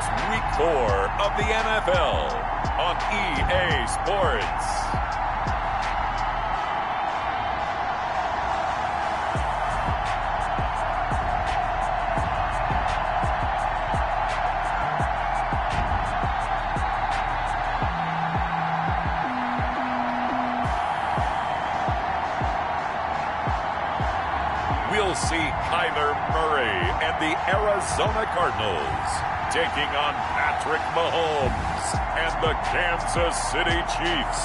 It's Week 4 of the NFL on EA Sports. We'll see Kyler Murray and the Arizona Cardinals taking on Patrick Mahomes and the Kansas City Chiefs.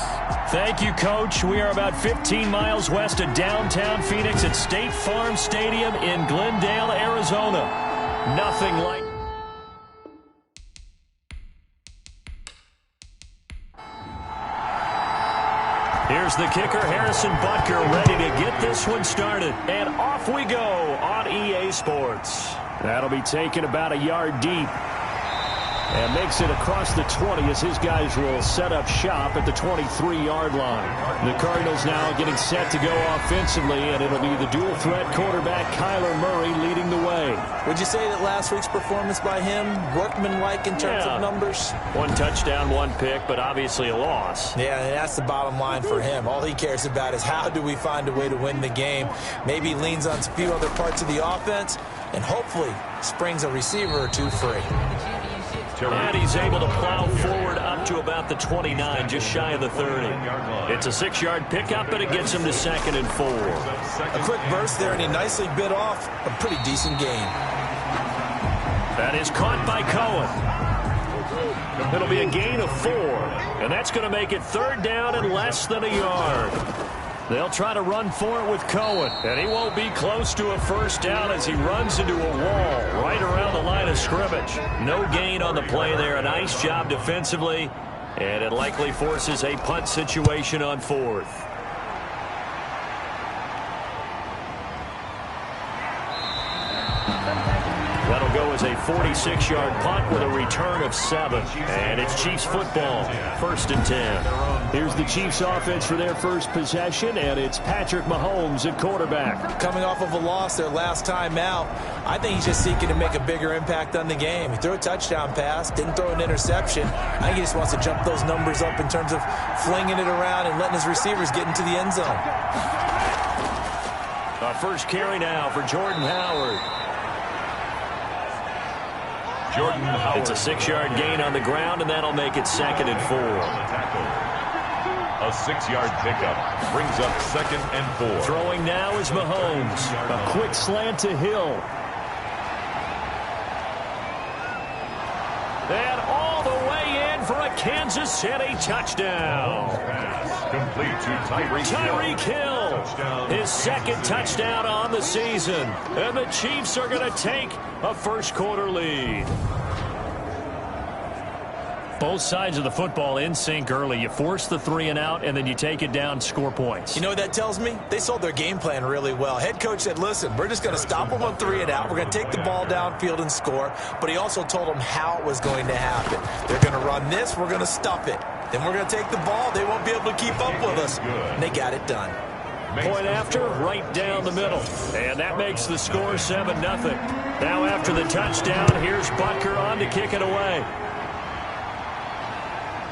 Thank you, Coach. We are about 15 miles west of downtown Phoenix at State Farm Stadium in Glendale, Arizona. Nothing like... Here's the kicker, Harrison Butker, ready to get this one started. And off we go on EA Sports. That'll be taken about a yard deep. And makes it across the 20 as his guys will set up shop at the 23-yard line. The Cardinals now getting set to go offensively, and it'll be the dual-threat quarterback Kyler Murray leading the way. Would you say that last week's performance by him, workmanlike in terms of numbers? One touchdown, one pick, but obviously a loss. Yeah, and that's the bottom line for him. All he cares about is how do we find a way to win the game. Maybe leans on a few other parts of the offense, and hopefully springs a receiver or two free. And he's able to plow forward up to about the 29, just shy of the 30. It's a 6-yard pickup, but it gets him to 2nd and 4. A quick burst there, and he nicely bit off a pretty decent gain. That is caught by Cohen. It'll be a gain of 4, and that's going to make it 3rd down and less than a yard. They'll try to run for it with Cohen, and he won't be close to a 1st down as he runs into a wall right around the line of scrimmage. No gain on the play there. A nice job defensively, and it likely forces a punt situation on 4th. That'll go as a 46-yard punt with a return of 7. And it's Chiefs football, 1st and 10. Here's the Chiefs offense for their first possession, and it's Patrick Mahomes at quarterback. Coming off of a loss their last time out, I think he's just seeking to make a bigger impact on the game. He threw a touchdown pass, didn't throw an interception. I think he just wants to jump those numbers up in terms of flinging it around and letting his receivers get into the end zone. Our first carry now for Jordan Howard. It's a 6-yard gain on the ground, and that'll make it 2nd and 4. A 6-yard pickup brings up 2nd and 4. Throwing now is Mahomes. A quick slant to Hill. And all the way in for a Kansas City touchdown. Complete to Tyreek Hill. His 2nd touchdown on the season. And the Chiefs are going to take a first-quarter lead. Both sides of the football in sync early. You force the 3 and out, and then you take it down, score points. You know what that tells me? They sold their game plan really well. Head coach said, listen, we're just going to stop them on 3 and out. We're going to take the ball downfield and score. But he also told them how it was going to happen. They're going to run this. We're going to stop it. Then we're going to take the ball. They won't be able to keep up with us. And they got it done. Point after, right down the middle. And that makes the score 7-0. Now after the touchdown, here's Butker on to kick it away.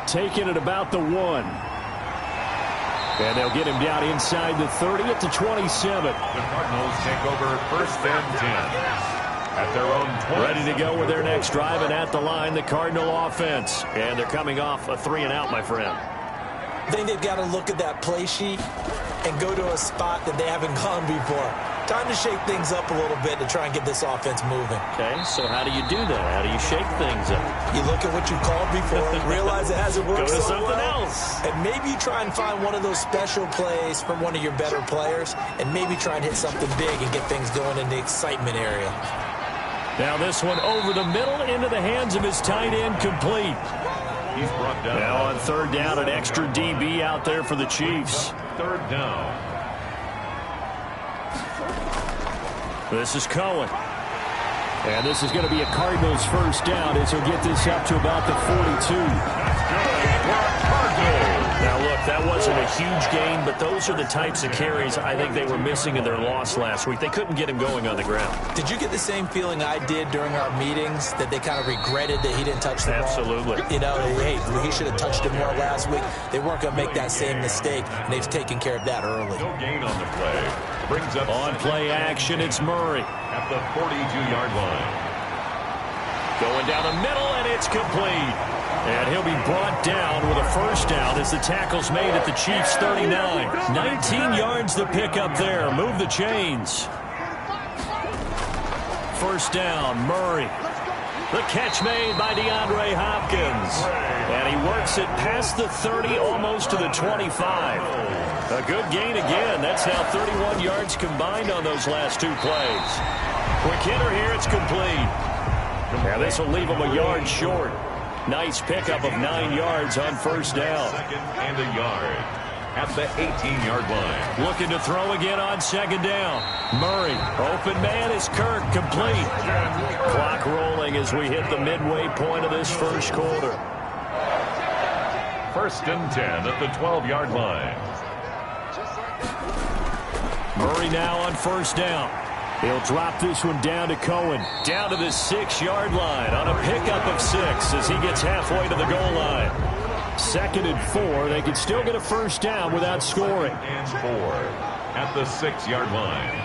Taking it about the 1. And they'll get him down inside the 30 at the 27. The Cardinals take over 1st and 10 at their own 20. Ready to go with their next drive, and at the line, the Cardinal offense. And they're coming off a 3 and out, my friend. I think they've got to look at that play sheet and go to a spot that they haven't gone before. Time to shake things up a little bit to try and get this offense moving. Okay, so how do you do that? How do you shake things up? You look at what you called before, realize it hasn't worked Go to so something well, else. and maybe you try and find one of those special plays from one of your better players, and maybe try and hit something big and get things going in the excitement area. Now this one over the middle into the hands of his tight end, complete. He's brought down. Now on 3rd down, an extra DB out there for the Chiefs. 3rd down. This is Cohen. And this is going to be a Cardinals 1st down as he'll get this up to about the 42. Cardinals. Now, look, that wasn't a huge gain, but those are the types of carries I think they were missing in their loss last week. They couldn't get him going on the ground. Did you get the same feeling I did during our meetings, that they kind of regretted that he didn't touch the ball? Absolutely. You know, hey, he should have touched it more last week. They weren't going to make that same mistake, and they've taken care of that early. No gain on the play. Brings up on play action, it's Murray. At the 42-yard line. Going down the middle, and it's complete. And he'll be brought down with a first down as the tackle's made at the Chiefs' 39. 19 yards to pick up there. Move the chains. First down, Murray. The catch made by DeAndre Hopkins. And he works it past the 30, almost to the 25. A good gain again. That's now 31 yards combined on those last two plays. Quick hitter here, it's complete. Now this will leave him a yard short. Nice pickup of 9 yards on first down. Second and a yard at the 18-yard line. Looking to throw again on second down. Murray, open man is Kirk, complete. Clock rolling as we hit the midway point of this first quarter. First and 10 at the 12-yard line. Murray now on first down. He'll drop this one down to Cohen. Down to the 6-yard line on a pickup of 6 as he gets halfway to the goal line. Second and 4. They can still get a first down without scoring. And 4 at the 6-yard line.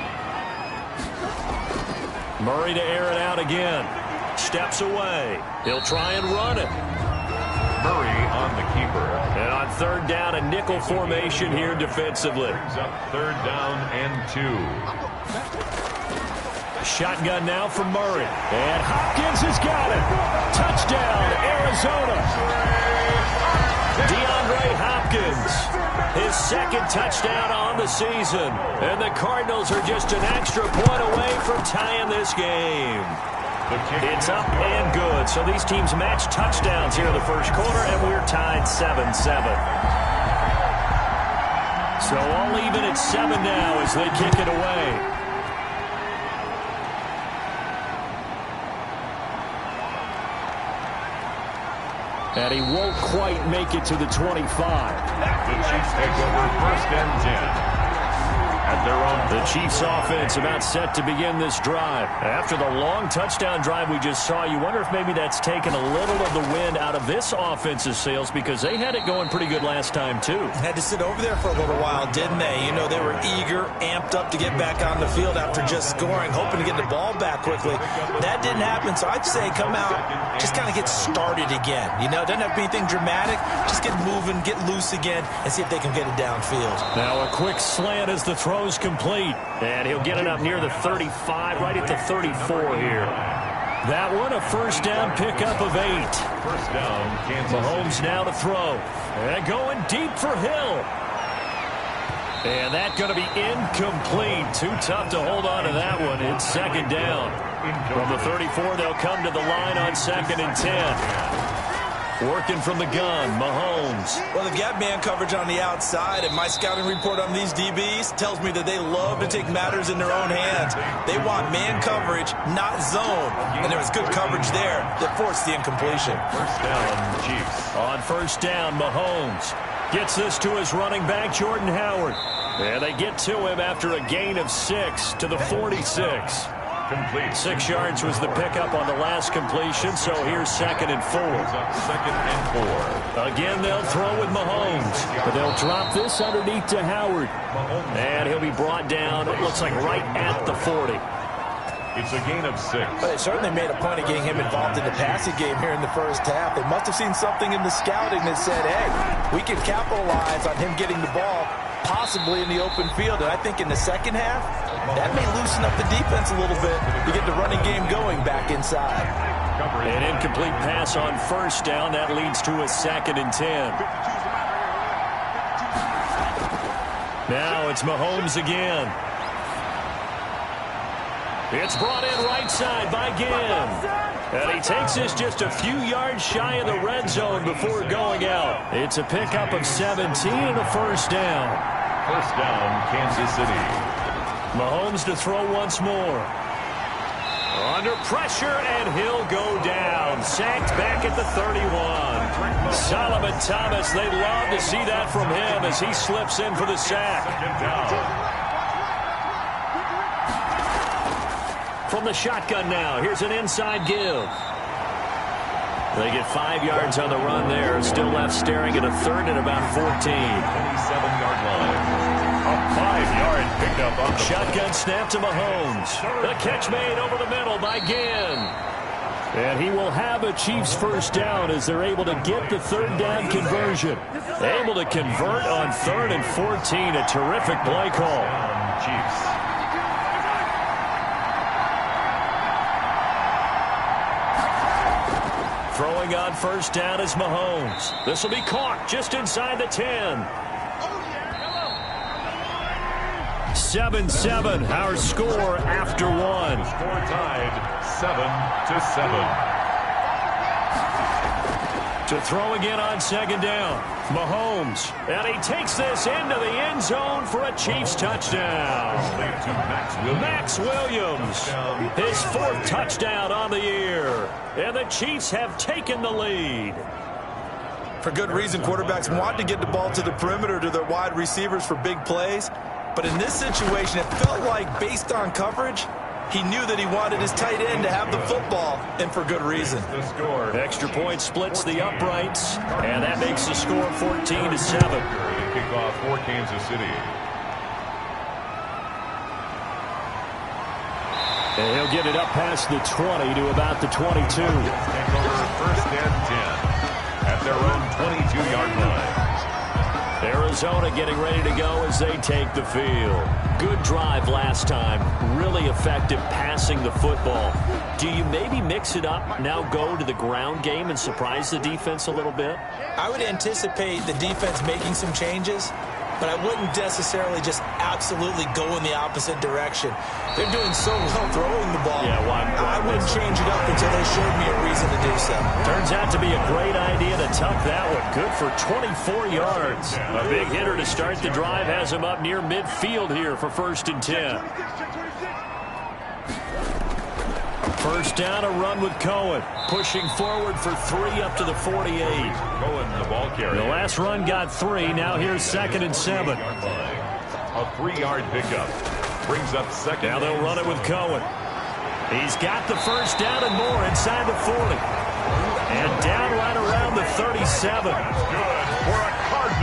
Murray to air it out again. Steps away. He'll try and run it. Murray on the keeper. And on third down, a nickel formation here defensively. Brings up third down and 2. Shotgun now from Murray. And Hopkins has got it. Touchdown, Arizona. DeAndre Hopkins, his second touchdown on the season. And the Cardinals are just an extra point away from tying this game. It's up and good. So these teams match touchdowns here in the first quarter, and we're tied 7-7. So all even at 7 now as they kick it away. And he won't quite make it to the 25. The Chiefs take over first and 10. At their own. The Chiefs offense about set to begin this drive. After the long touchdown drive we just saw, you wonder if maybe that's taken a little of the wind out of this offense's sails, because they had it going pretty good last time too. Had to sit over there for a little while, didn't they? You know, they were eager, amped up to get back on the field after just scoring, hoping to get the ball back quickly. That didn't happen, so I'd say come out, just kind of get started again. You know, doesn't have to be anything dramatic. Just get moving, get loose again, and see if they can get it downfield. Now a quick slant as the throw's complete. And he'll get it up near the 35, right at the 34 here. That one, a first down pickup of 8. First down, Kansas Mahomes City. now to throw. And going deep for Hill. And that's going to be incomplete. Too tough to hold on to that one. It's second down. From the 34, they'll come to the line on second and 10. Working from the gun, Mahomes. Well, they've got man coverage on the outside, and my scouting report on these DBs tells me that they love to take matters in their own hands. They want man coverage, not zone. And there was good coverage there that forced the incompletion. First down, Chiefs. On first down, Mahomes gets this to his running back, Jordan Howard. And they get to him after a gain of 6 to the 46. Complete. 6 yards was the pickup on the last completion, so here's second and 4. Second and 4. Again, they'll throw with Mahomes, but they'll drop this underneath to Howard. And he'll be brought down, it looks like right at the 40. It's a gain of 6. But they certainly made a point of getting him involved in the passing game here in the first half. They must have seen something in the scouting that said, hey, we can capitalize on him getting the ball possibly in the open field. And I think in the second half, that may loosen up the defense a little bit to get the running game going back inside. An incomplete pass on first down. That leads to a second and 10. Now it's Mahomes again. It's brought in right side by Ginn. And he takes this just a few yards shy of the red zone before going out. It's a pickup of 17 and a first down. First down, Kansas City. Mahomes to throw once more. Under pressure, and he'll go down. Sacked back at the 31. Solomon Thomas, they'd love to see that from him as he slips in for the sack. From the shotgun now, here's an inside give. They get 5 yards on the run there. Still left staring at a third and about 14. 27-yard line. A 5-yard pickup on the shotgun snap to Mahomes. The catch made over the middle by Ginn. And he will have a Chiefs first down as they're able to get the third down conversion. Able to convert on 3rd and 14. A terrific play call. Chiefs. Throwing on first down is Mahomes. This will be caught just inside the 10. 7-7, our score after one. Score tied 7-7. To throw again on second down. Mahomes. And he takes this into the end zone for a Chiefs touchdown. Max Williams. His 4th touchdown on the year. And the Chiefs have taken the lead. For good reason, quarterbacks want to get the ball to the perimeter to their wide receivers for big plays. But in this situation, it felt like, based on coverage, he knew that he wanted his tight end to have the football, and for good reason. Extra point splits the uprights, and that makes the score 14-7. Kickoff for Kansas City. And he'll get it up past the 20 to about the 22. Take over 1st and 10 at their own 22-yard line. Arizona getting ready to go as they take the field. Good drive last time. Really effective passing the football. Do you maybe mix it up, now go to the ground game and surprise the defense a little bit? I would anticipate the defense making some changes, but I wouldn't necessarily just absolutely go in the opposite direction. They're doing so well throwing the ball. Yeah, well, I wouldn't change it up until they showed me a reason to do so. Turns out to be a great idea to tuck that one. Good for 24 yards. A big hitter to start the drive has him up near midfield here for 1st and 10. First down, a run with Cohen. Pushing forward for 3 up to the 48. Cohen, the ball carrier. The last run got 3. Now here's 2nd and 7. A 3-yard pickup. Brings up 2nd. Now they'll run it with Cohen. He's got the first down and more inside the 40. And down right around the 37.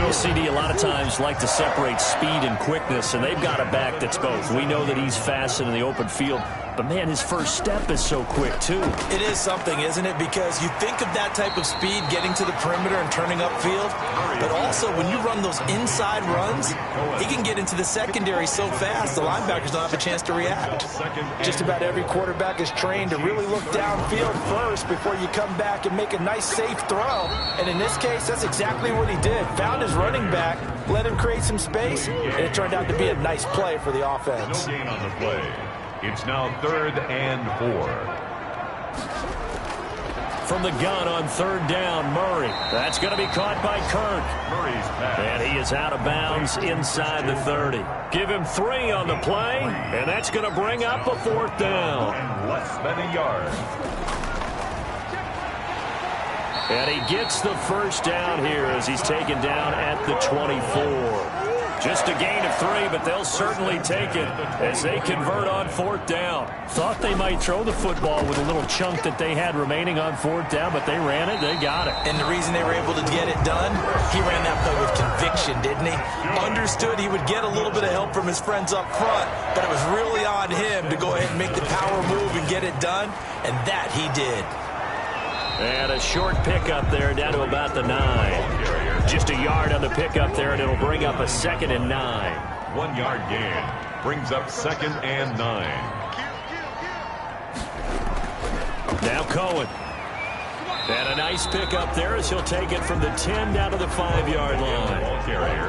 The CD a lot of times like to separate speed and quickness, and they've got a back that's both. We know that he's fast in the open field, but, man, his first step is so quick, too. It is something, isn't it? Because you think of that type of speed getting to the perimeter and turning upfield, but also when you run those inside runs, he can get into the secondary so fast the linebackers don't have a chance to react. Just about every quarterback is trained to really look downfield first before you come back and make a nice, safe throw. And in this case, that's exactly what he did. Found his running back, let him create some space, and it turned out to be a nice play for the offense. No gain on the play. It's now 3rd and 4. From the gun on 3rd down, Murray. That's going to be caught by Kirk. Murray's pass. And he is out of bounds inside the 30. Give him 3 on the play, and that's going to bring up a 4th down. And less than a yard. And he gets the first down here as he's taken down at the 24. Just a gain of 3, but they'll certainly take it as they convert on 4th down. Thought they might throw the football with a little chunk that they had remaining on 4th down, but they ran it, they got it. And the reason they were able to get it done, he ran that play with conviction, didn't he? Understood he would get a little bit of help from his friends up front, but it was really on him to go ahead and make the power move and get it done, and that he did. And a short pickup there down to about the 9. Just a yard on the pickup there, and it'll bring up a 2nd and 9. 1-yard gain. Brings up 2nd and 9. Now Cohen. And a nice pickup there as he'll take it from the 10 down to the 5-yard line.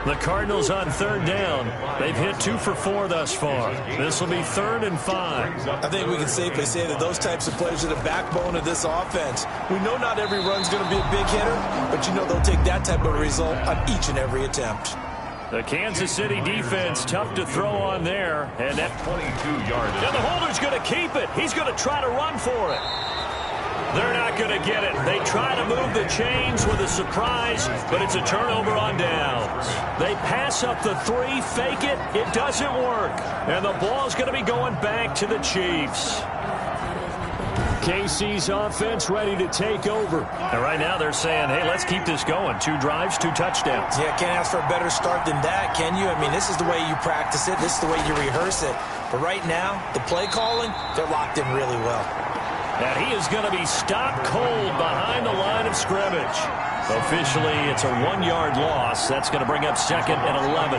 The Cardinals on 3rd down. They've hit 2 for 4 thus far. This will be 3rd and 5. I think we can safely say that those types of players are the backbone of this offense. We know not every run's going to be a big hitter, but you know they'll take that type of result on each and every attempt. The Kansas City defense, tough to throw on there. And that 22-yard. And the holder's going to keep it. He's going to try to run for it. They're not going to get it. They try to move the chains with a surprise, but it's a turnover on downs. They pass up the 3, fake it. It doesn't work. And the ball's going to be going back to the Chiefs. KC's offense ready to take over. And right now they're saying, hey, let's keep this going. 2 drives, 2 touchdowns. Yeah, can't ask for a better start than that, can you? I mean, this is the way you practice it. This is the way you rehearse it. But right now, the play calling, they're locked in really well. And he is going to be stopped cold behind the line of scrimmage. Officially, it's a 1-yard loss. That's going to bring up 2nd and 11.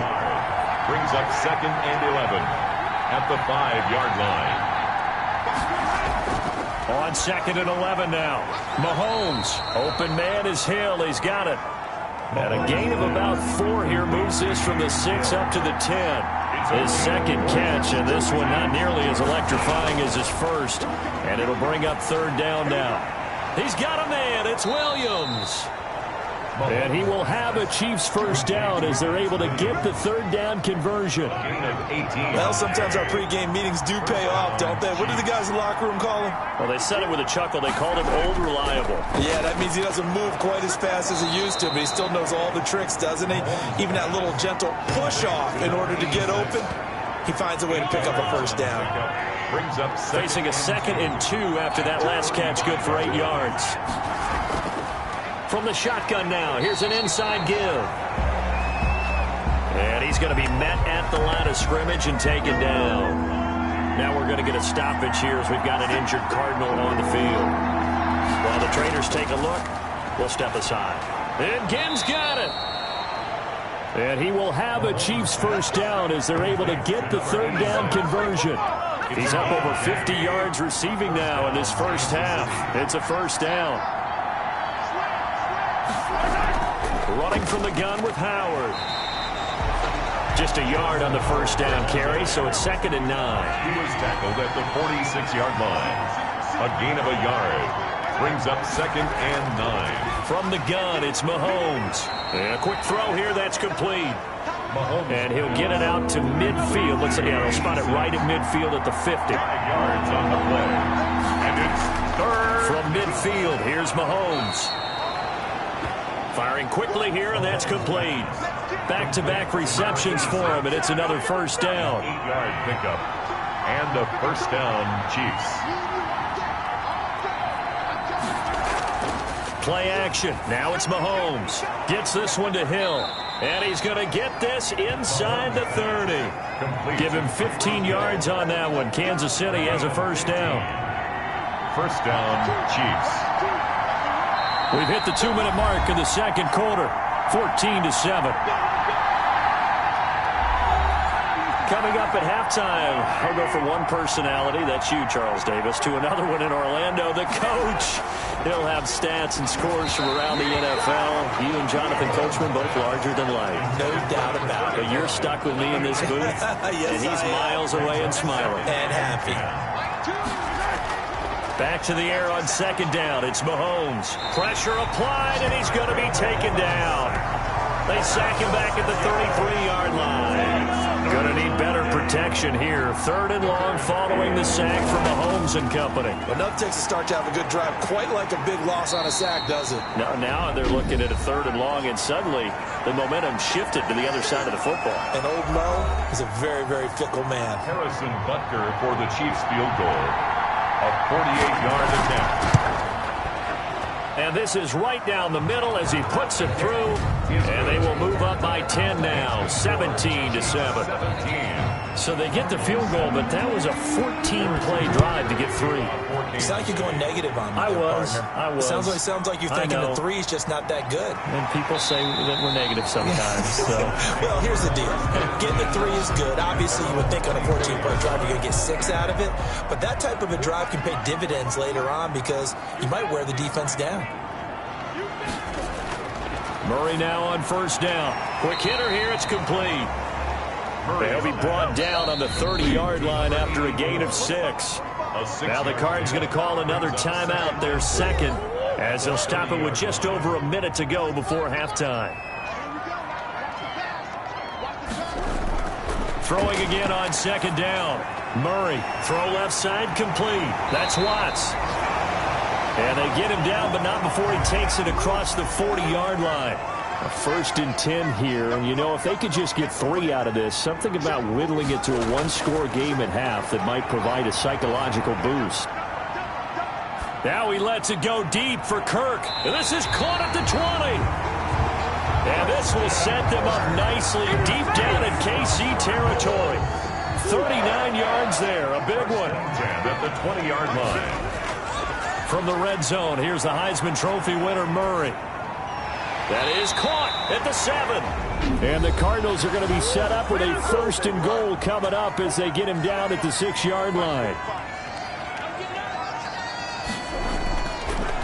Brings up 2nd and 11 at the 5-yard line. On 2nd and 11 now. Mahomes. Open man is Hill. He's got it. And a gain of about 4 here moves this from the 6 up to the 10. His second catch, and this one not nearly as electrifying as his first. And it'll bring up 3rd down now. He's got a man. It's Williams. And he will have a Chiefs first down as they're able to get the 3rd down conversion. Well, sometimes our pregame meetings do pay off, don't they? What do the guys in the locker room call him? Well, they said it with a chuckle. They called him Old Reliable. Yeah, that means he doesn't move quite as fast as he used to, but he still knows all the tricks, doesn't he? Even that little gentle push-off in order to get open, he finds a way to pick up a first down. Brings up facing a 2nd and 2 after that last catch, good for 8 yards. From the shotgun now, here's an inside give. And he's going to be met at the line of scrimmage and taken down. Now we're going to get a stoppage here as we've got an injured Cardinal on the field. While the trainers take a look, we'll step aside. And Gibbs got it. And he will have a Chiefs first down as they're able to get the 3rd down conversion. He's up over 50 yards receiving now in this first half. It's a first down. Running from the gun with Howard. Just a yard on the first down carry, so it's 2nd and 9. He was tackled at the 46-yard line. A gain of a yard. Brings up 2nd and 9. From the gun, it's Mahomes. And a quick throw here, that's complete. Mahomes. And he'll get it out to midfield. Looks like they'll spot it right at midfield at the 50. 5 yards on the play. And it's 3rd. From midfield, here's Mahomes. Firing quickly here, and that's complete. Back-to-back receptions for him, and it's another first down. 8-yard pickup. And a first down, Chiefs. Play action. Now it's Mahomes. Gets this one to Hill. And he's going to get this inside the 30. Complete. Give him 15 yards on that one. Kansas City has a first down. First down, Chiefs. We've hit the 2-minute mark in the 2nd quarter. 14-7. Coming up at halftime, I'll go from one personality, that's you, Charles Davis, to another one in Orlando, the coach. He'll have stats and scores from around the NFL. You and Jonathan Coachman both larger than life. No doubt about it. But you're stuck with me in this booth, yes, and he's miles away and smiling. And happy. Back to the air on 2nd down. It's Mahomes. Pressure applied, and he's going to be taken down. They sack him back at the 33-yard line. Going to need better protection here. 3rd and long following the sack from Mahomes and company. Enough takes a start to have a good drive. Quite like a big loss on a sack, does it? Now they're looking at a 3rd and long, and suddenly the momentum shifted to the other side of the football. And old Mo is a very, very fickle man. Harrison Butker for the Chiefs field goal. A 48-yard attempt. And this is right down the middle as he puts it through. And they will move up by 10 now, 17-7. So they get the field goal, but that was a 14-play drive to get 3. It's like you're going negative on me. I was. Sounds like you're thinking the 3 is just not that good. And people say that we're negative sometimes. So. Well, here's the deal. Getting the 3 is good. Obviously, you would think on a 14-play drive you're going to get 6 out of it. But that type of a drive can pay dividends later on because you might wear the defense down. Murray now on first down. Quick hitter here. It's complete. They'll be brought down on the 30-yard line after a gain of 6. Now the Cards going to call another timeout, their 2nd, as they'll stop it with just over a minute to go before halftime. Throwing again on second down. Murray, throw left side, complete. That's Watts. And they get him down, but not before he takes it across the 40-yard line. A 1st and 10 here, and you know, if they could just get 3 out of this, something about whittling it to a one-score game at half that might provide a psychological boost. Now he lets it go deep for Kirk, and this is caught at the 20. And this will set them up nicely deep down in KC territory. 39 yards there, a big one. At the 20-yard line. From the red zone, here's the Heisman Trophy winner, Murray. That is caught at the 7. And the Cardinals are going to be set up with a 1st and goal coming up as they get him down at the 6-yard line.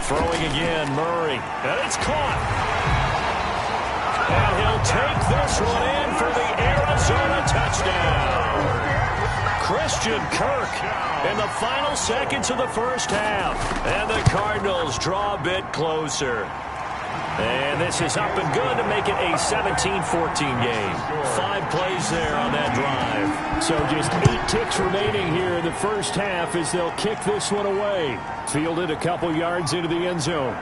Throwing again, Murray. And it's caught. And he'll take this one in for the Arizona touchdown. Christian Kirk in the final seconds of the first half. And the Cardinals draw a bit closer. And this is up and good to make it a 17-14 game. 5 plays there on that drive. So just 8 ticks remaining here in the first half as they'll kick this one away. Fielded a couple yards into the end zone.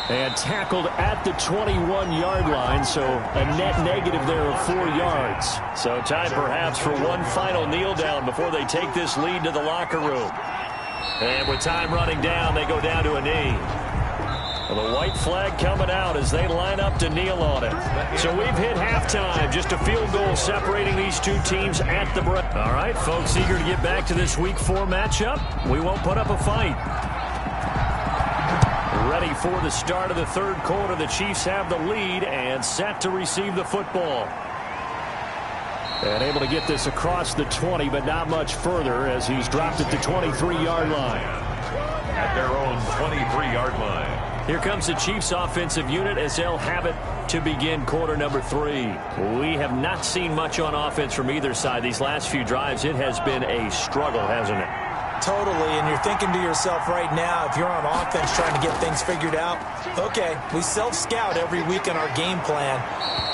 And tackled at the 21-yard line, so a net negative there of 4 yards. So time perhaps for one final kneel down before they take this lead to the locker room. And with time running down, they go down to a knee. Well, the white flag coming out as they line up to kneel on it. So we've hit halftime. Just a field goal separating these two teams at the break. All right, folks, eager to get back to this Week 4 matchup. We won't put up a fight. Ready for the start of the third quarter. The Chiefs have the lead and set to receive the football. And able to get this across the 20, but not much further as he's dropped at the 23-yard line. At their own 23-yard line. Here comes the Chiefs offensive unit as they'll have it to begin quarter number 3. We have not seen much on offense from either side. These last few drives, it has been a struggle, hasn't it? Totally, and you're thinking to yourself right now, if you're on offense trying to get things figured out, okay, we self-scout every week in our game plan.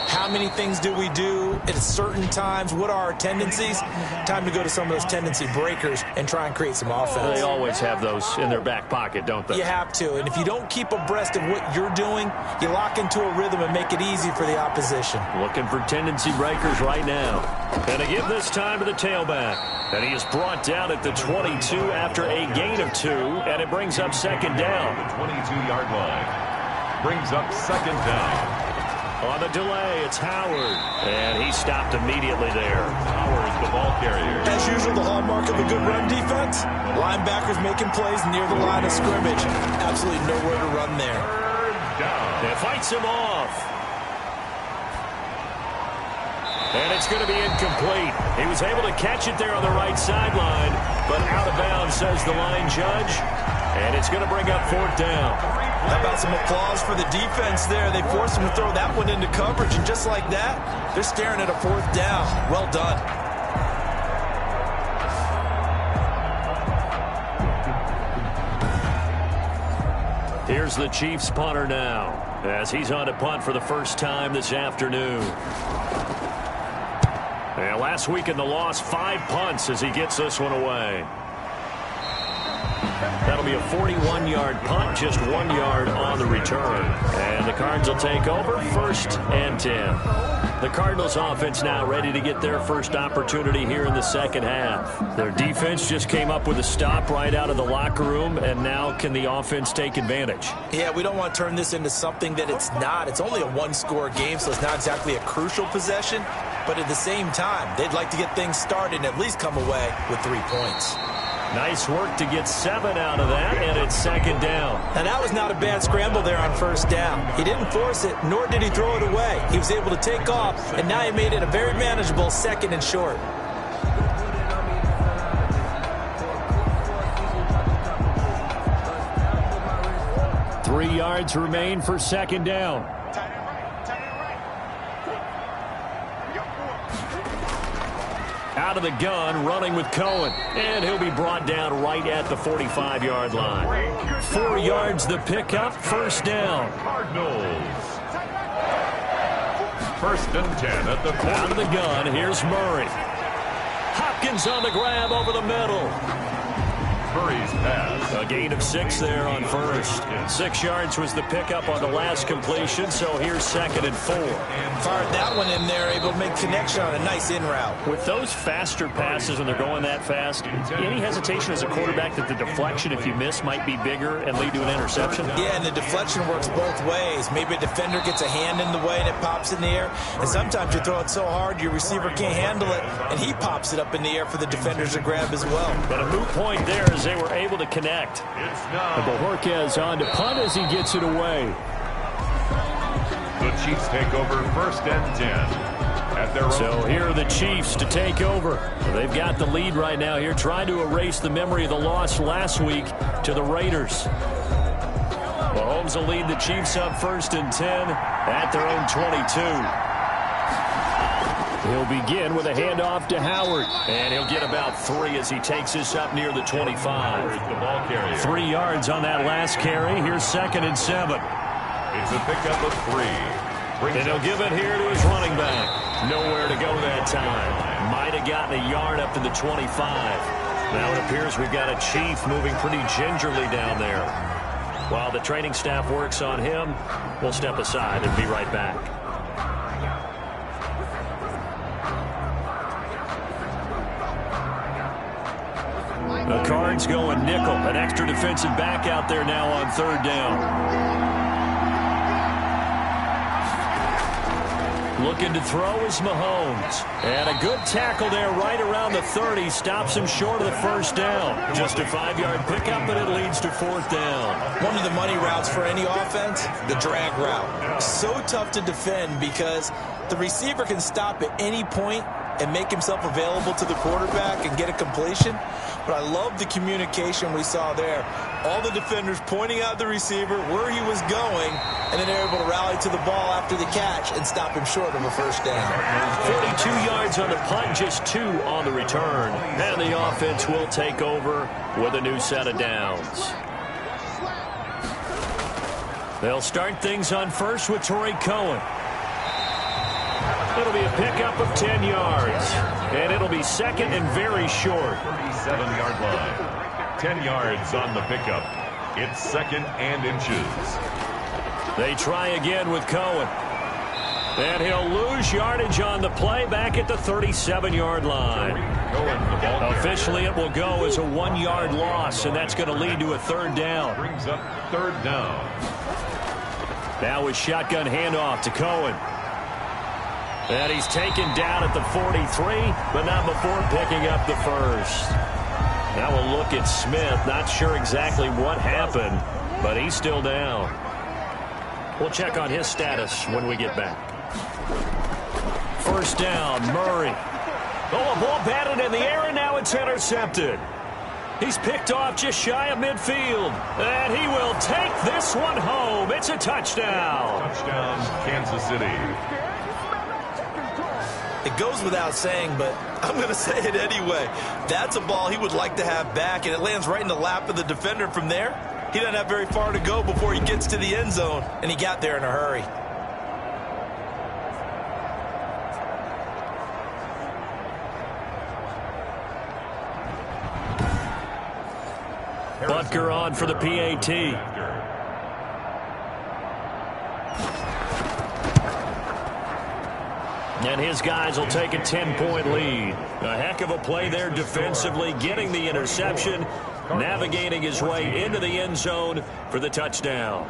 How many things do we do at certain times? What are our tendencies? Time to go to some of those tendency breakers and try and create some offense. They always have those in their back pocket, don't they? You have to, and if you don't keep abreast of what you're doing, you lock into a rhythm and make it easy for the opposition. Looking for tendency breakers right now. And to give this time to the tailback. And he is brought down at the 22 after a gain of 2, and it brings up second down. The 22-yard line brings up second down. On the delay, it's Howard. And he stopped immediately there. Howard, the ball carrier. As usual, the hallmark of a good run defense, linebackers making plays near the line of scrimmage. Absolutely nowhere to run there. Third down. It fights him off. And it's going to be incomplete. He was able to catch it there on the right sideline, but out of bounds, says the line judge. And it's going to bring up fourth down. How about some applause for the defense there? They forced him to throw that one into coverage, and just like that, they're staring at a fourth down. Well done. Here's the Chiefs punter now, as he's on to punt for the first time this afternoon. And last week in the loss, 5 punts as he gets this one away. That'll be a 41-yard punt, just 1 yard on the return. And the Cards will take over, 1st and 10. The Cardinals offense now ready to get their first opportunity here in the second half. Their defense just came up with a stop right out of the locker room, and now can the offense take advantage? Yeah, we don't want to turn this into something that it's not. It's only a one-score game, so it's not exactly a crucial possession. But at the same time, they'd like to get things started and at least come away with 3 points. Nice work to get 7 out of that, and it's second down. Now, that was not a bad scramble there on first down. He didn't force it, nor did he throw it away. He was able to take off, and now he made it a very manageable 2nd and short. Three yards remain for second down. Out of the gun, running with Cohen. And he'll be brought down right at the 45-yard line. 4 yards the pickup, first down. Cardinals. First and 10 at the 40. Out of the gun, here's Murray. Hopkins on the grab over the middle. Murray's pass. A gain of 6 there on first. 6 yards was the pickup on the last completion, so here's 2nd and 4. Fired that one in there, able to make connection on a nice in route. With those faster passes when they're going that fast, any hesitation as a quarterback that the deflection, if you miss, might be bigger and lead to an interception? Yeah, and the deflection works both ways. Maybe a defender gets a hand in the way and it pops in the air, and sometimes you throw it so hard your receiver can't handle it, and he pops it up in the air for the defenders to grab as well. But a moot point there as they were able to connect. It's Bojorquez on to punt as he gets it away. The Chiefs take over first and 10 at their own. So here are the Chiefs to take over. They've got the lead right now here, trying to erase the memory of the loss last week to the Raiders. Mahomes will lead the Chiefs up first and 10 at their own 22. He'll begin with a handoff to Howard, and he'll get about 3 as he takes this up near the 25. The ball carrier. 3 yards on that last carry. Here's 2nd and 7. It's a pickup of 3. And he'll give it here to his running back. Nowhere to go that time. Might have gotten a yard up to the 25. Now it appears we've got a Chief moving pretty gingerly down there. While the training staff works on him, we'll step aside and be right back. The Cards going nickel. An extra defensive back out there now on 3rd down. Looking to throw is Mahomes. And a good tackle there right around the 30. Stops him short of the first down. Just a 5-yard pickup, but it leads to 4th down. One of the money routes for any offense, the drag route. So tough to defend because the receiver can stop at any point and make himself available to the quarterback and get a completion. But I love the communication we saw there. All the defenders pointing out the receiver, where he was going, and then they're able to rally to the ball after the catch and stop him short of a first down. 42 yards on the punt, just 2 on the return. And the offense will take over with a new set of downs. They'll start things on first with Torrey Cohen. It'll be a pickup of 10 yards. And it'll be 2nd and very short. 37-yard line. 10 yards on the pickup. It's 2nd and inches. They try again with Cohen. And he'll lose yardage on the play back at the 37-yard line. Cohen, the ball Officially, it will go as a 1-yard loss, and that's going to lead to a 3rd down. brings up 3rd down. Now with shotgun handoff to Cohen. And he's taken down at the 43, but not before picking up the first. Now we'll look at Smith. Not sure exactly what happened, but he's still down. We'll check on his status when we get back. First down, Murray. Oh, a ball batted in the air, and now it's intercepted. He's picked off just shy of midfield. And he will take this one home. It's a touchdown. Touchdown, Kansas City. It goes without saying, but I'm going to say it anyway. That's a ball he would like to have back, and it lands right in the lap of the defender from there. He doesn't have very far to go before he gets to the end zone, and he got there in a hurry. Butker on for the PAT. And his guys will take a 10-point lead. A heck of a play there defensively, getting the interception, navigating his way into the end zone for the touchdown.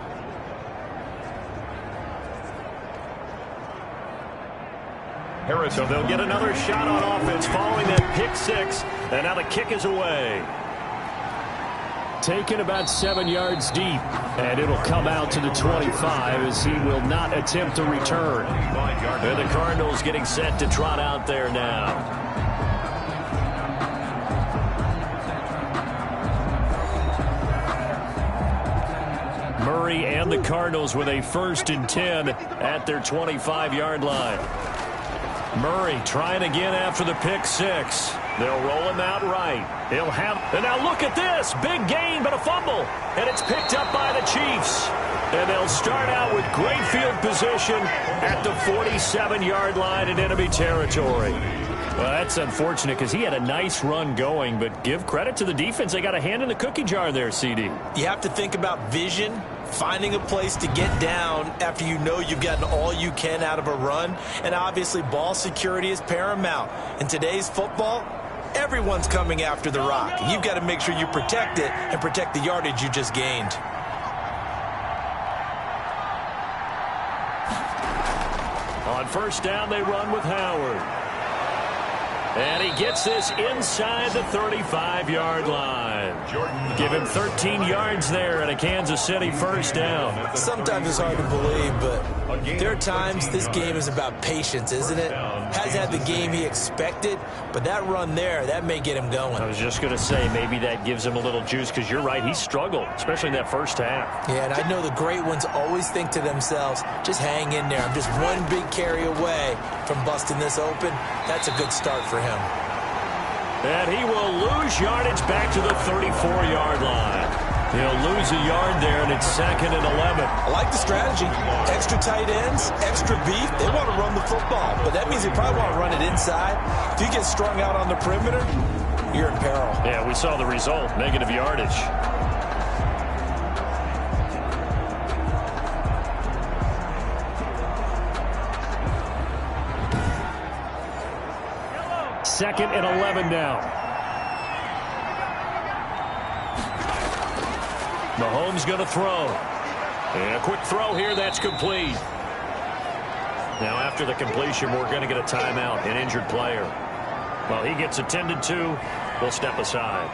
So they'll get another shot on offense following that pick 6, and now the kick is away. Taken about 7 yards deep, and it'll come out to the 25 as he will not attempt to return. And the Cardinals getting set to trot out there now. Murray and the Cardinals with a 1st and 10 at their 25-yard line. Murray trying again after the pick 6. They'll roll him out right. And now look at this. Big gain, but a fumble. And it's picked up by the Chiefs. And they'll start out with great field position at the 47-yard line in enemy territory. Well, that's unfortunate because he had a nice run going, but give credit to the defense. They got a hand in the cookie jar there, CD. You have to think about vision, finding a place to get down after you know you've gotten all you can out of a run, and obviously ball security is paramount. In today's football, everyone's coming after the rock. You've got to make sure you protect it and protect the yardage you just gained. On first down, they run with Howard. And he gets this inside the 35-yard line. Give him 13 yards there and a Kansas City first down. Sometimes it's hard to believe, but there are times this game is about patience, isn't it? Hasn't had the game he expected, but that run there, that may get him going. I was just going to say, maybe that gives him a little juice because you're right, he struggled, especially in that first half. Yeah, and I know the great ones always think to themselves, just hang in there. I'm just one big carry away from busting this open. That's a good start for him. And he will lose yardage back to the 34-yard line. He'll lose a yard there, and it's 2nd and 11. I like the strategy. Extra tight ends, extra beef. They want to run the football, but that means they probably want to run it inside. If you get strung out on the perimeter, you're in peril. Yeah, we saw the result, negative yardage. Second and 11 now. Mahomes going to throw. And a quick throw here, that's complete. Now after the completion, we're going to get a timeout, an injured player. While he gets attended to, we'll step aside.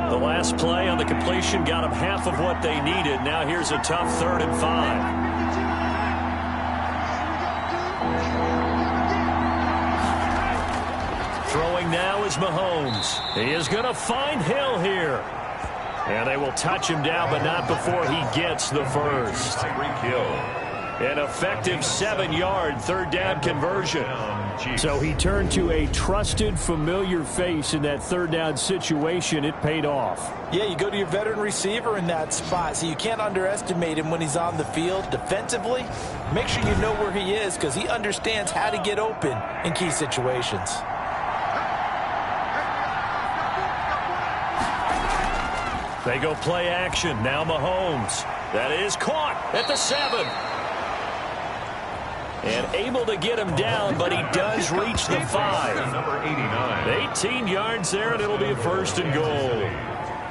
The last play on the completion got them half of what they needed. Now here's a tough 3rd and 5. Throwing now is Mahomes. He is going to find Hill here. And they will touch him down, but not before he gets the first. An effective 7-yard 3rd down conversion. So he turned to a trusted, familiar face in that 3rd down situation. It paid off. Yeah, you go to your veteran receiver in that spot, so you can't underestimate him when he's on the field. Defensively, make sure you know where he is because he understands how to get open in key situations. They go play action. Now Mahomes. That is caught at the 7. And able to get him down, but he does reach the 5. Number 89. 18 yards there, and it'll be a 1st and goal.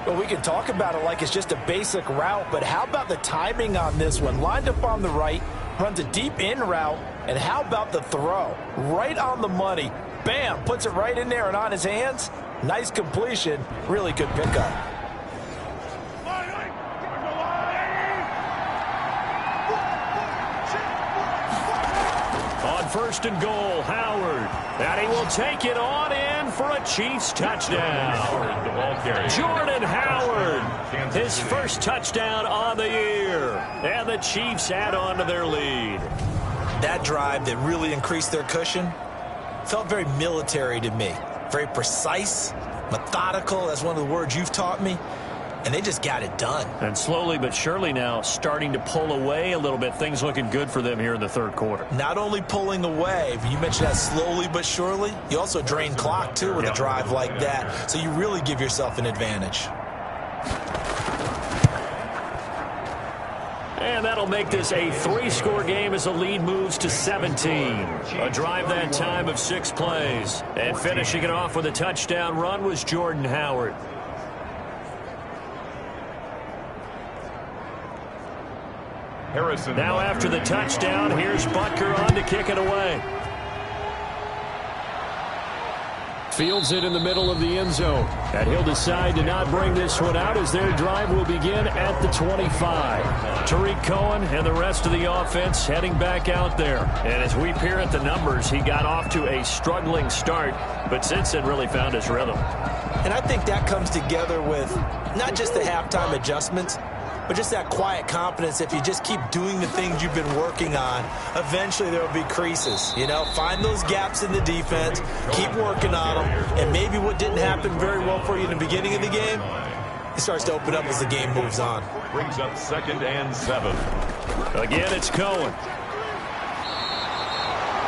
Well, we can talk about it like it's just a basic route, but how about the timing on this one? Lined up on the right, runs a deep in route, and how about the throw? Right on the money. Bam, puts it right in there and on his hands. Nice completion, really good pickup. First and goal, Howard. And he will take it on in for a Chiefs touchdown. Jordan Howard, his first touchdown on the year. And the Chiefs add on to their lead. That drive that really increased their cushion felt very military to me. Very precise, methodical. That's one of the words you've taught me. And they just got it done. And slowly but surely now starting to pull away a little bit. Things looking good for them here in the 3rd quarter. Not only pulling away, but you mentioned that slowly but surely. You also drain clock, too, with a drive like that. So you really give yourself an advantage. And that'll make this a 3-score game as the lead moves to 17. A drive that time of 6 plays. And finishing it off with a touchdown run was Jordan Howard. Now after the touchdown, here's Butker on to kick it away. Fields it in the middle of the end zone. And he'll decide to not bring this one out as their drive will begin at the 25. Tariq Cohen and the rest of the offense heading back out there. And as we peer at the numbers, he got off to a struggling start, but since then really found his rhythm. And I think that comes together with not just the halftime adjustments, but just that quiet confidence. If you just keep doing the things you've been working on, eventually there will be creases. You know, find those gaps in the defense, keep working on them, and maybe what didn't happen very well for you in the beginning of the game, it starts to open up as the game moves on. Brings up 2nd and 7. Again, it's Cohen.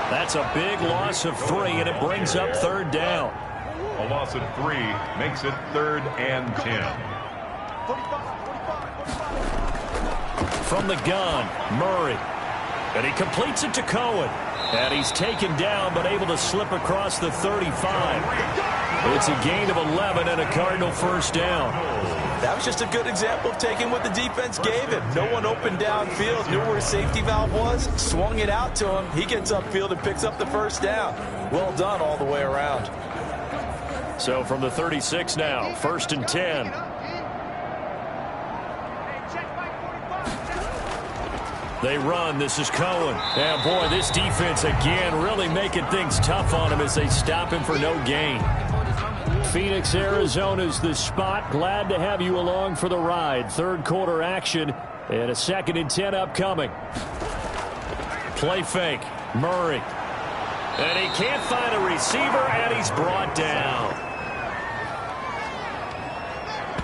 That's a big loss of 3, and it brings up 3rd down. A loss of 3 makes it 3rd and 10. From the gun, Murray. And he completes it to Cohen. And he's taken down, but able to slip across the 35. It's a gain of 11 and a Cardinal 1st down. That was just a good example of taking what the defense gave him. No one opened downfield, knew where his safety valve was, swung it out to him. He gets upfield and picks up the 1st down. Well done all the way around. So from the 36 now, 1st and 10. They run. This is Cohen. Yeah, boy, this defense again really making things tough on him as they stop him for no gain. Phoenix, Arizona's the spot. Glad to have you along for the ride. 3rd quarter action and a 2nd and 10 upcoming. Play fake. Murray. And he can't find a receiver, and he's brought down.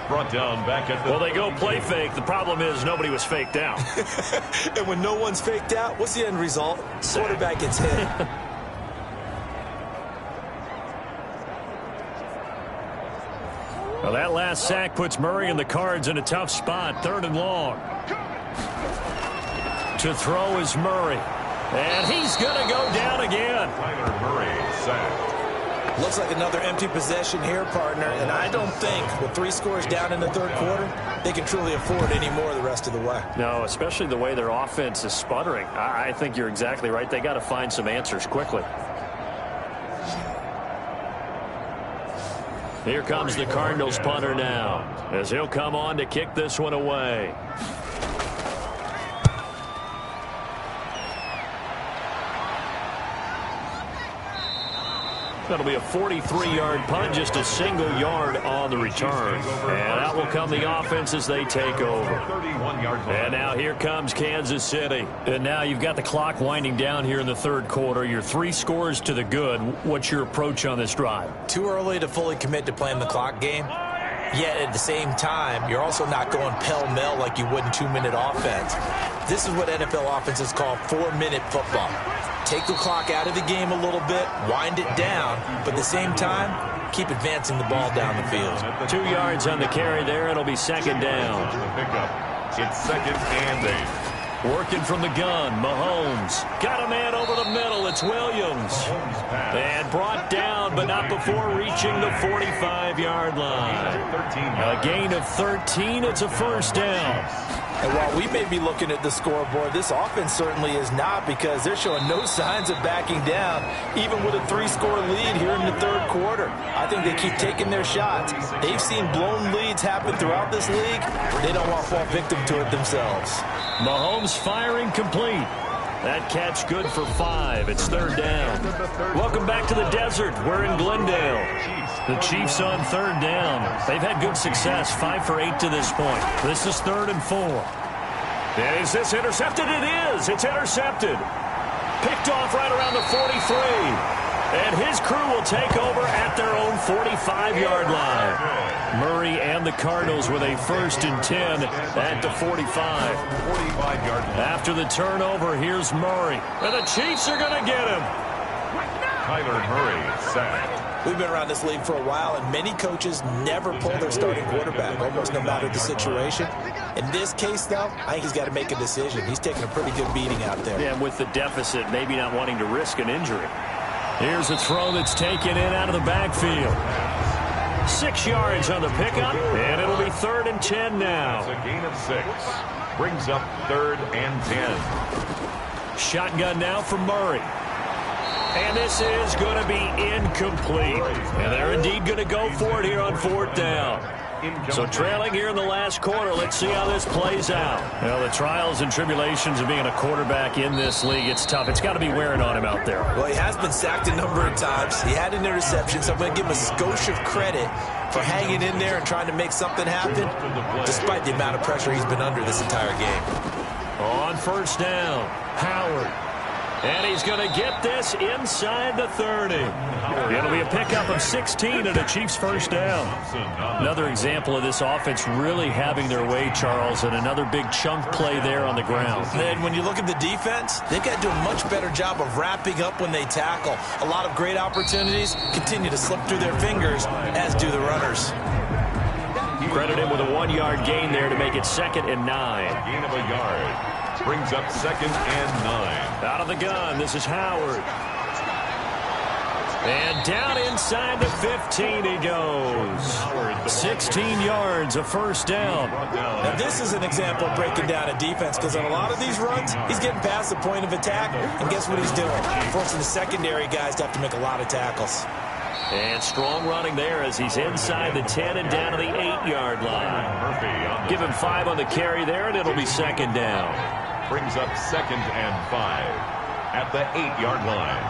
Brought down back at the... Well, they go play fake. The problem is nobody was faked out. And when no one's faked out, what's the end result? Quarterback gets hit. Well, that last sack puts Murray and the Cards in a tough spot. 3rd and long. To throw is Murray. And he's going to go down again. Tyler Murray sacked. Looks like another empty possession here, partner, and I don't think with 3 scores down in the 3rd quarter, they can truly afford any more the rest of the way. No, especially the way their offense is sputtering. I think you're exactly right. They got to find some answers quickly. Here comes the Cardinals punter now, as he'll come on to kick this one away. That'll be a 43-yard punt, just a single yard on the return. And out will come the offense as they take over. And now here comes Kansas City. And now you've got the clock winding down here in the 3rd quarter. You're 3 scores to the good. What's your approach on this drive? Too early to fully commit to playing the clock game. Yet at the same time, you're also not going pell-mell like you would in 2-minute offense. This is what NFL offenses call 4-minute football. Take the clock out of the game a little bit, wind it down, but at the same time, keep advancing the ball down the field. 2 yards on the carry there. It'll be 2nd down. It's 2nd and 8. Working from the gun, Mahomes. Got a man over the middle. It's Williams. And brought down, but not before reaching the 45-yard line. A gain of 13. It's a 1st down. And while we may be looking at the scoreboard, this offense certainly is not, because they're showing no signs of backing down, even with a 3-score lead here in the 3rd quarter. I think they keep taking their shots. They've seen blown leads happen throughout this league. They don't want to fall victim to it themselves. Mahomes firing complete. That catch good for 5. It's 3rd down. Welcome back to the desert. We're in Glendale. The Chiefs on 3rd down. They've had good success, 5 for 8 to this point. This is 3rd and 4. And is this intercepted? It is. It's intercepted. Picked off right around the 43. And his crew will take over at their own 45-yard line. Murray and the Cardinals with a 1st and 10 at the 45. 45-yard line. After the turnover, here's Murray. And the Chiefs are going to get him. Tyler Murray sacked. We've been around this league for a while, and many coaches never pull their starting quarterback, almost no matter the situation. In this case, though, I think he's got to make a decision. He's taking a pretty good beating out there. Yeah, and with the deficit, maybe not wanting to risk an injury. Here's a throw that's taken in out of the backfield. 6 yards on the pickup, and it'll be 3rd and 10 now. It's a gain of 6. Brings up 3rd and 10. Shotgun now for Murray. And this is going to be incomplete. And they're indeed going to go for it here on 4th down. So trailing here in the last quarter, let's see how this plays out. Well, the trials and tribulations of being a quarterback in this league, it's tough. It's got to be wearing on him out there. Well, he has been sacked a number of times. He had an interception, so I'm going to give him a skosh of credit for hanging in there and trying to make something happen, despite the amount of pressure he's been under this entire game. On first down, Howard. And he's going to get this inside the 30. It'll be a pickup of 16 and a Chiefs first down. Another example of this offense really having their way, Charles, and another big chunk play there on the ground. And when you look at the defense, they've got to do a much better job of wrapping up when they tackle. A lot of great opportunities continue to slip through their fingers, as do the runners. Credit him with a 1-yard gain there to make it 2nd and 9. Gain of a yard. Brings up 2nd and 9. Out of the gun, this is Howard. And down inside the 15 he goes. 16 yards, a first down. Now this is an example of breaking down a defense, because on a lot of these runs, he's getting past the point of attack, and guess what he's doing? Forcing the secondary guys to have to make a lot of tackles. And strong running there as he's inside the 10 and down to the 8-yard line. Give him 5 on the carry there, and it'll be 2nd down. Brings up 2nd and 5 at the 8-yard line.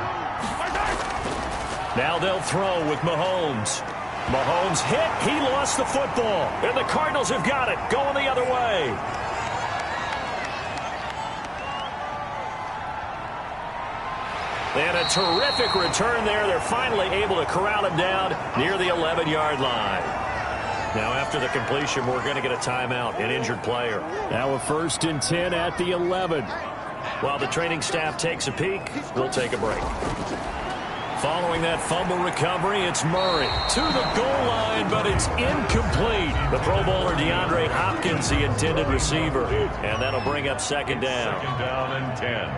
Now they'll throw with Mahomes. Mahomes hit. He lost the football. And the Cardinals have got it. Going the other way. And a terrific return there. They're finally able to corral him down near the 11-yard line. Now after the completion, we're going to get a timeout, an injured player. Now a 1st and 10 at the 11. While the training staff takes a peek, we'll take a break. Following that fumble recovery, it's Murray to the goal line, but it's incomplete. The Pro Bowler DeAndre Hopkins, the intended receiver, and that'll bring up 2nd down. 2nd down and 10.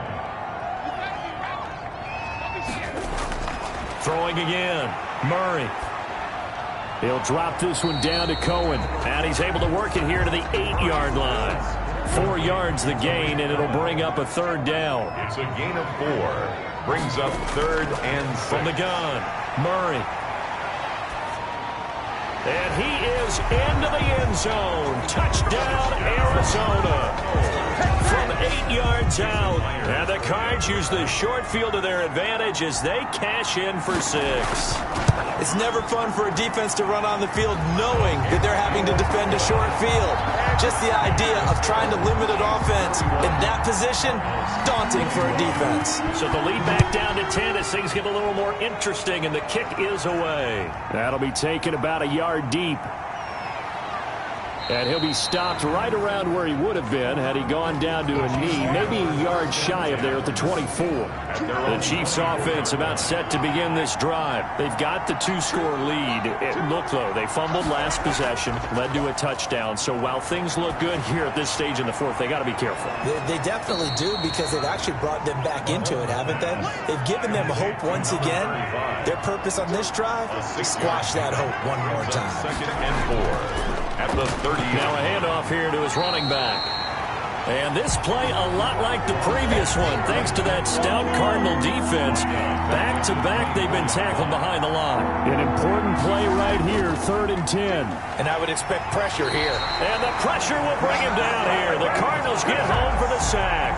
Throwing again, Murray. He'll drop this one down to Cohen, and he's able to work it here to the 8-yard line. 4 yards the gain, and it'll bring up a 3rd down. It's a gain of 4. Brings up 3rd and 6. From the gun, Murray. And he is into the end zone. Touchdown, Arizona. From 8 yards out. And the Cards use the short field to their advantage as they cash in for 6. It's never fun for a defense to run on the field knowing that they're having to defend a short field. Just the idea of trying to limit an offense in that position, daunting for a defense. So the lead back down to 10 as things get a little more interesting, and the kick is away. That'll be taken about a yard deep. And he'll be stopped right around where he would have been had he gone down to a knee, maybe a yard shy of there at the 24. The Chiefs offense about set to begin this drive. They've got the 2-score lead. Look, though, they fumbled last possession, led to a touchdown. So while things look good here at this stage in the 4th, they got to be careful. They definitely do, because they've actually brought them back into it, haven't they? They've given them hope once again. Their purpose on this drive, squash that hope one more time. 2nd and 4. At the 30. Now a handoff here to his running back. And this play a lot like the previous one, thanks to that stout Cardinal defense. Back-to-back, they've been tackled behind the line. An important play right here, 3rd and 10. And I would expect pressure here. And the pressure will bring him down here. The Cardinals get home for the sack.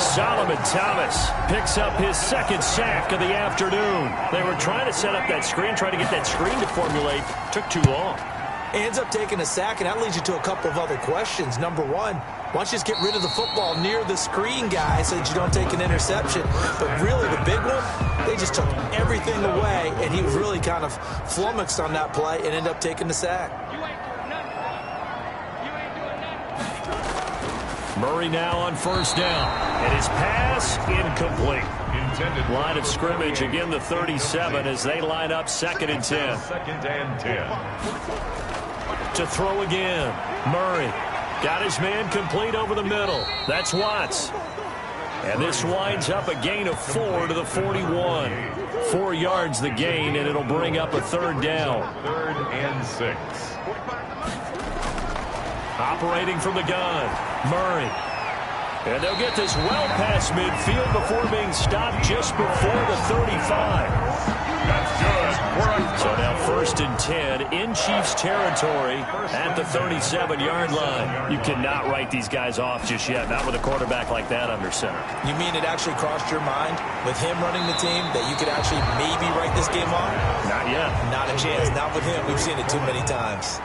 Solomon Thomas picks up his 2nd sack of the afternoon. They were trying to set up that screen, trying to get that screen to formulate. Took too long. Ends up taking a sack, and that leads you to a couple of other questions. Number one, why don't you just get rid of the football near the screen guy so that you don't take an interception? But really, the big one, they just took everything away, and he was really kind of flummoxed on that play and ended up taking the sack. Murray now on first down, and his pass incomplete. Intended line of scrimmage, again the 37 as they line up 2nd and 10. 2nd and 10. To throw again, Murray got his man complete over the middle. That's Watts. And this winds up a gain of 4 to the 41. 4 yards the gain, and it'll bring up a 3rd down. 3rd and 6. Operating from the gun, Murray. And they'll get this well past midfield before being stopped just before the 35. That's good. So now 1st and 10 in Chiefs territory at the 37-yard line. You cannot write these guys off just yet, not with a quarterback like that under center. You mean it actually crossed your mind with him running the team that you could actually maybe write this game off? Not yet. Not a chance. Not with him. We've seen it too many times.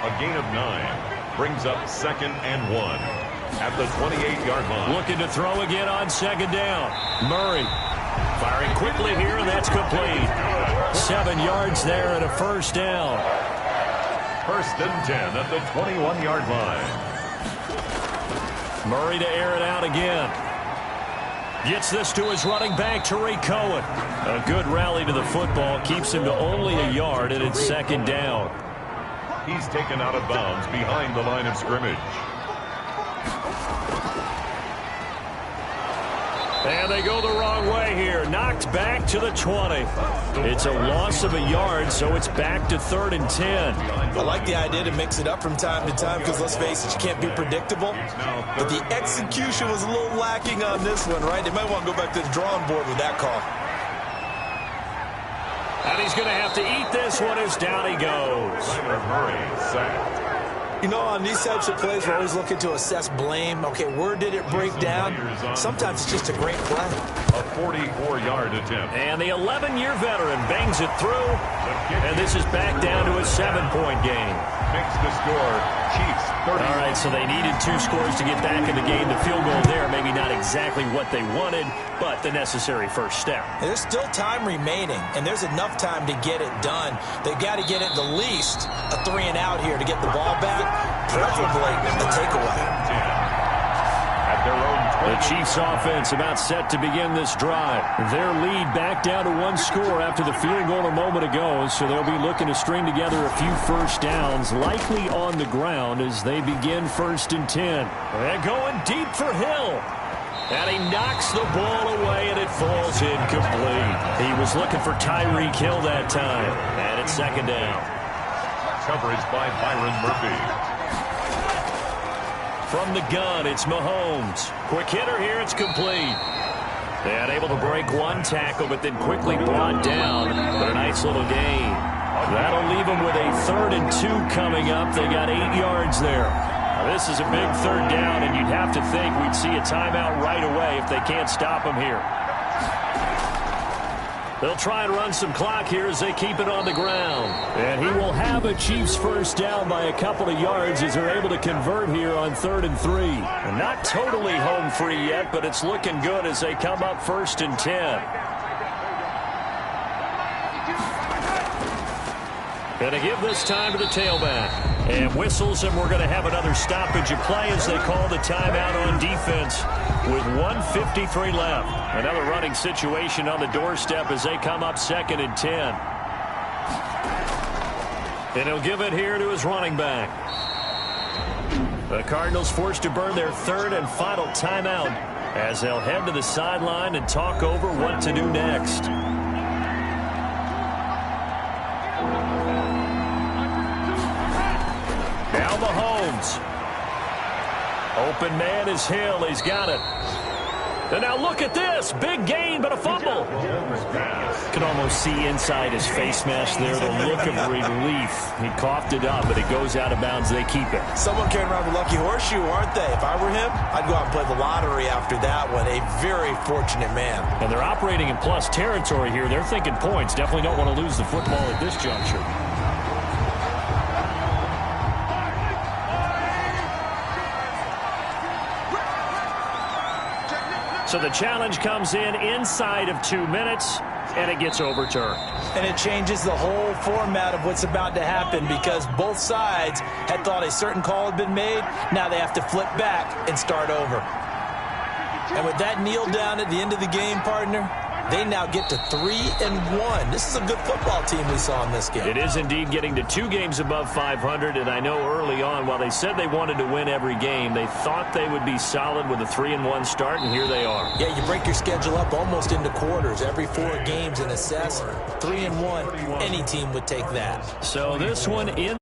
A gain of 9 brings up 2nd and 1 at the 28-yard line. Looking to throw again on 2nd down. Murray firing quickly here, and that's complete. 7 yards there and a 1st down. 1st and 10 at the 21-yard line. Murray to air it out again. Gets this to his running back, Tariq Cohen. A good rally to the football. Keeps him to only a yard, and it's 2nd down. He's taken out of bounds behind the line of scrimmage. And they go the wrong way here. Knocked back to the 20. It's a loss of a yard, so it's back to 3rd and 10. I like the idea to mix it up from time to time because, let's face it, you can't be predictable. But the execution was a little lacking on this one, right? They might want to go back to the drawing board with that call. And he's going to have to eat this one as down he goes. Murray sacked. You know, on these types of plays, we're always looking to assess blame. Okay, where did it break down? Sometimes it's just a great play. A 44-yard attempt. And the 11-year veteran bangs it through. And this is back down to a 7-point game. Makes the score Chiefs 30. All right, so they needed 2 scores to get back in the game. The field goal there, maybe not exactly what they wanted, but the necessary first step. There's still time remaining, and there's enough time to get it done. They've got to get at the least a 3-and-out here to get the ball back, preferably a takeaway. At their own 20. The Chiefs offense about set to begin this drive. Their lead back down to 1 score after the field goal a moment ago, so they'll be looking to string together a few first downs, likely on the ground as they begin 1st and 10. They're going deep for Hill. And he knocks the ball away, and it falls incomplete. He was looking for Tyreek Hill that time, and it's 2nd down. Coverage by Byron Murphy. From the gun, it's Mahomes. Quick hitter here, it's complete. And able to break 1 tackle, but then quickly brought down. But a nice little gain. That'll leave them with a 3rd and 2 coming up. They got 8 yards there. Now, this is a big 3rd down, and you'd have to think we'd see a timeout right away if they can't stop them here. They'll try and run some clock here as they keep it on the ground. And he will have a Chiefs first down by a couple of yards as they're able to convert here on 3rd and 3. And not totally home free yet, but it's looking good as they come up 1st and 10. Going to give this time to the tailback. And whistles, and we're going to have another stoppage of play as they call the timeout on defense with 1:53 left. Another running situation on the doorstep as they come up 2nd and 10. And he'll give it here to his running back. The Cardinals forced to burn their 3rd and final timeout as they'll head to the sideline and talk over what to do next. Now Mahomes. Open man is Hill. He's got it. And now look at this. Big gain, but a fumble. Can almost see inside his face mask there the look of relief. He coughed it up, but it goes out of bounds. They keep it. Someone carrying around the lucky horseshoe, aren't they? If I were him, I'd go out and play the lottery after that one. A very fortunate man. And they're operating in plus territory here. They're thinking points. Definitely don't want to lose the football at this juncture. So the challenge comes in inside of 2 minutes, and it gets overturned. And it changes the whole format of what's about to happen because both sides had thought a certain call had been made. Now they have to flip back and start over. And with that kneel down at the end of the game, partner, they now get to 3-1. This is a good football team we saw in this game. It is indeed getting to 2 games above 500, and I know early on, while they said they wanted to win every game, they thought they would be solid with a 3-1 start, and here they are. Yeah, you break your schedule up almost into quarters, every 4 games and assess 3-1. Any team would take that. So this one in